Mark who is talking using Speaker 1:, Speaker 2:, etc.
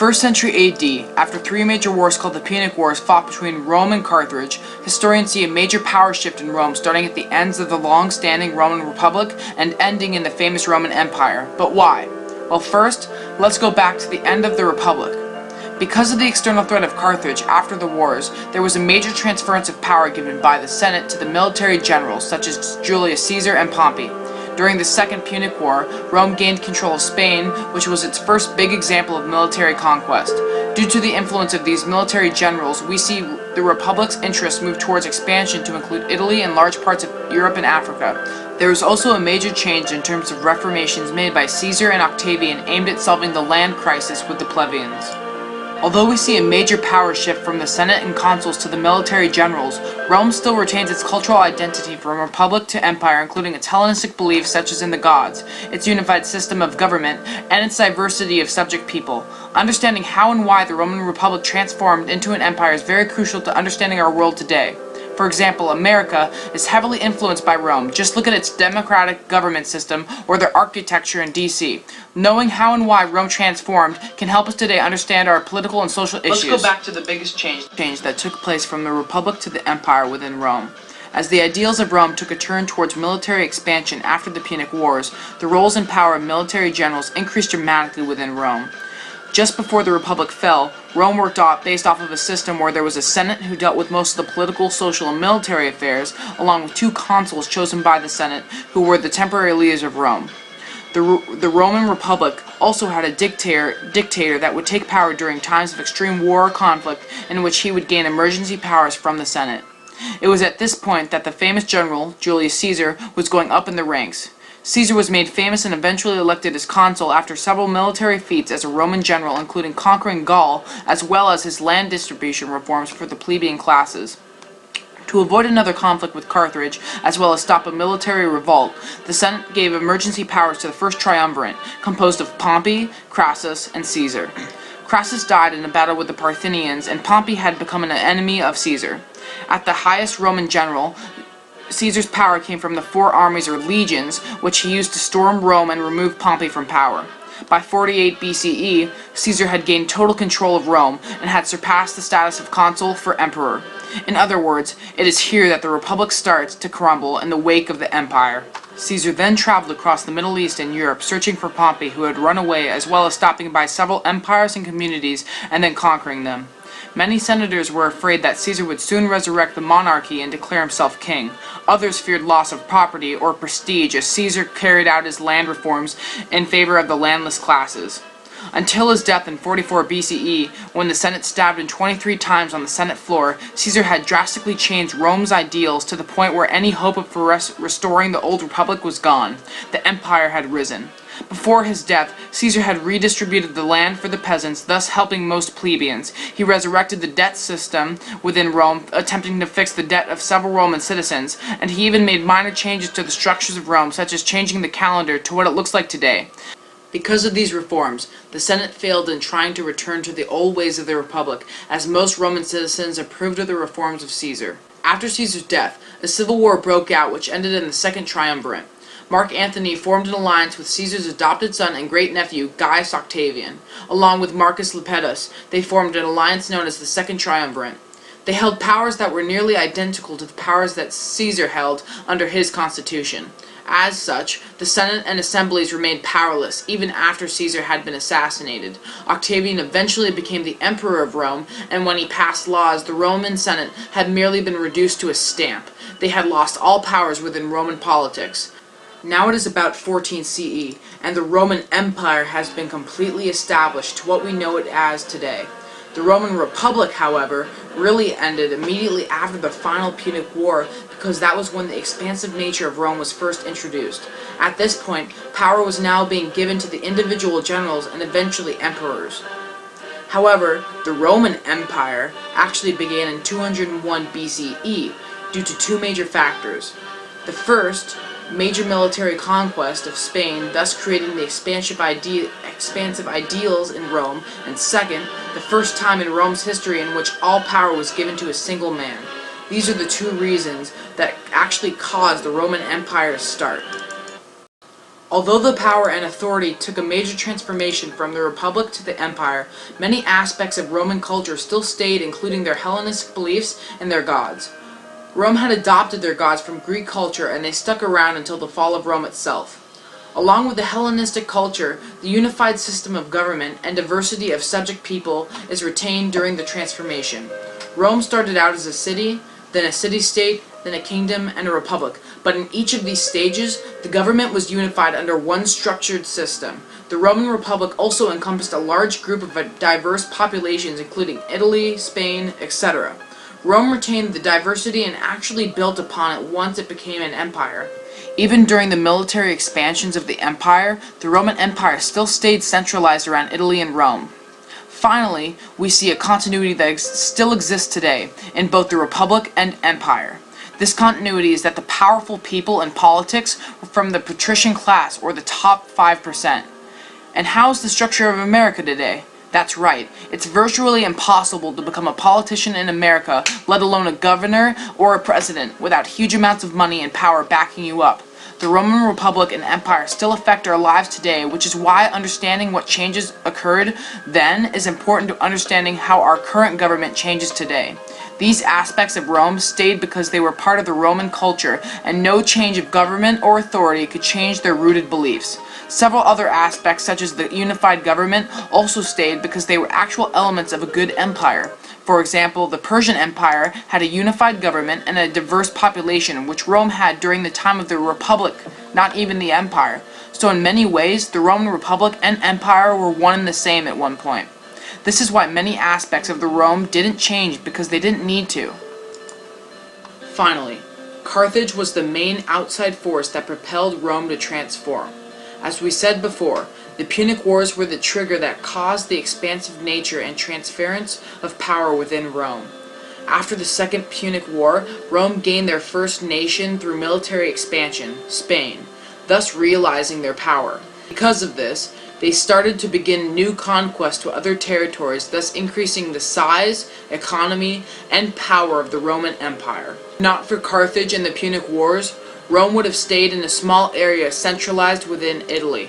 Speaker 1: 1st century AD, after three major wars called the Punic Wars fought between Rome and Carthage, historians see a major power shift in Rome starting at the ends of the long-standing Roman Republic and ending in the famous Roman Empire. But why? Well, first, let's go back to the end of the Republic. Because of the external threat of Carthage after the wars, there was a major transference of power given by the Senate to the military generals such as Julius Caesar and Pompey. During the Second Punic War, Rome gained control of Spain, which was its first big example of military conquest. Due to the influence of these military generals, we see the Republic's interests move towards expansion to include Italy and large parts of Europe and Africa. There was also a major change in terms of reformations made by Caesar and Octavian aimed at solving the land crisis with the plebeians. Although we see a major power shift from the Senate and consuls to the military generals, Rome still retains its cultural identity from republic to empire, including its Hellenistic beliefs such as in the gods, its unified system of government, and its diversity of subject people. Understanding how and why the Roman Republic transformed into an empire is very crucial to understanding our world today. For example, America is heavily influenced by Rome. Just look at its democratic government system or their architecture in DC. Knowing how and why Rome transformed can help us today understand our political and social issues. Let's go back to the biggest change that took place from the Republic to the Empire within Rome. As the ideals of Rome took a turn towards military expansion after the Punic Wars, the roles and power of military generals increased dramatically within Rome. Just before the Republic fell, Rome worked based off of a system where there was a Senate who dealt with most of the political, social, and military affairs, along with two consuls chosen by the Senate, who were the temporary leaders of Rome. The Roman Republic also had a dictator that would take power during times of extreme war or conflict, in which he would gain emergency powers from the Senate. It was at this point that the famous general, Julius Caesar, was going up in the ranks. Caesar was made famous and eventually elected as consul after several military feats as a Roman general, including conquering Gaul, as well as his land distribution reforms for the plebeian classes. To avoid another conflict with Carthage, as well as stop a military revolt, the Senate gave emergency powers to the first triumvirate, composed of Pompey, Crassus, and Caesar. Crassus died in a battle with the Parthians, and Pompey had become an enemy of Caesar. At the highest Roman general, Caesar's power came from the four armies or legions, which he used to storm Rome and remove Pompey from power. By 48 BCE, Caesar had gained total control of Rome and had surpassed the status of consul for emperor. In other words, it is here that the Republic starts to crumble in the wake of the empire. Caesar then traveled across the Middle East and Europe searching for Pompey, who had run away, as well as stopping by several empires and communities and then conquering them. Many senators were afraid that Caesar would soon resurrect the monarchy and declare himself king. Others feared loss of property or prestige as Caesar carried out his land reforms in favor of the landless classes. Until his death in 44 BCE, when the Senate stabbed him 23 times on the Senate floor, Caesar had drastically changed Rome's ideals to the point where any hope of restoring the old republic was gone. The empire had risen. Before his death, Caesar had redistributed the land for the peasants, thus helping most plebeians. He resurrected the debt system within Rome, attempting to fix the debt of several Roman citizens, and he even made minor changes to the structures of Rome, such as changing the calendar to what it looks like today. Because of these reforms, the Senate failed in trying to return to the old ways of the Republic, as most Roman citizens approved of the reforms of Caesar. After Caesar's death, a civil war broke out which ended in the Second Triumvirate. Mark Antony formed an alliance with Caesar's adopted son and great-nephew, Gaius Octavian. Along with Marcus Lepidus, they formed an alliance known as the Second Triumvirate. They held powers that were nearly identical to the powers that Caesar held under his constitution. As such, the Senate and assemblies remained powerless even after Caesar had been assassinated. Octavian eventually became the emperor of Rome, and when he passed laws, the Roman Senate had merely been reduced to a stamp. They had lost all powers within Roman politics. Now it is about 14 CE, and the Roman Empire has been completely established to what we know it as today. The Roman Republic, however, really ended immediately after the final Punic War, because that was when the expansive nature of Rome was first introduced. At this point, power was now being given to the individual generals and eventually emperors. However, the Roman Empire actually began in 201 BCE due to two major factors. The first, major military conquest of Spain, thus creating the expansive ideals in Rome, and second, the first time in Rome's history in which all power was given to a single man. These are the two reasons that actually caused the Roman Empire to start. Although the power and authority took a major transformation from the Republic to the Empire, many aspects of Roman culture still stayed, including their Hellenistic beliefs and their gods. Rome had adopted their gods from Greek culture, and they stuck around until the fall of Rome itself. Along with the Hellenistic culture, the unified system of government and diversity of subject people is retained during the transformation. Rome started out as a city, then a city-state, then a kingdom, and a republic, but in each of these stages, the government was unified under one structured system. The Roman Republic also encompassed a large group of diverse populations, including Italy, Spain, etc. Rome retained the diversity and actually built upon it once it became an empire. Even during the military expansions of the empire, the Roman Empire still stayed centralized around Italy and Rome. Finally, we see a continuity that still exists today in both the Republic and Empire. This continuity is that the powerful people in politics were from the patrician class, or the top 5%. And how's the structure of America today? That's right, it's virtually impossible to become a politician in America, let alone a governor or a president, without huge amounts of money and power backing you up. The Roman Republic and Empire still affect our lives today, which is why understanding what changes occurred then is important to understanding how our current government changes today. These aspects of Rome stayed because they were part of the Roman culture, and no change of government or authority could change their rooted beliefs. Several other aspects, such as the unified government, also stayed because they were actual elements of a good empire. For example, the Persian Empire had a unified government and a diverse population, which Rome had during the time of the Republic, not even the Empire. So in many ways, the Roman Republic and Empire were one and the same at one point. This is why many aspects of the Rome didn't change, because they didn't need to. Finally, Carthage was the main outside force that propelled Rome to transform. As we said before, the Punic Wars were the trigger that caused the expansive nature and transference of power within Rome. After the Second Punic War, Rome gained their first nation through military expansion, Spain, thus realizing their power. Because of this, they started to begin new conquests to other territories, thus increasing the size, economy, and power of the Roman Empire. Not for Carthage and the Punic Wars, Rome would have stayed in a small area centralized within Italy.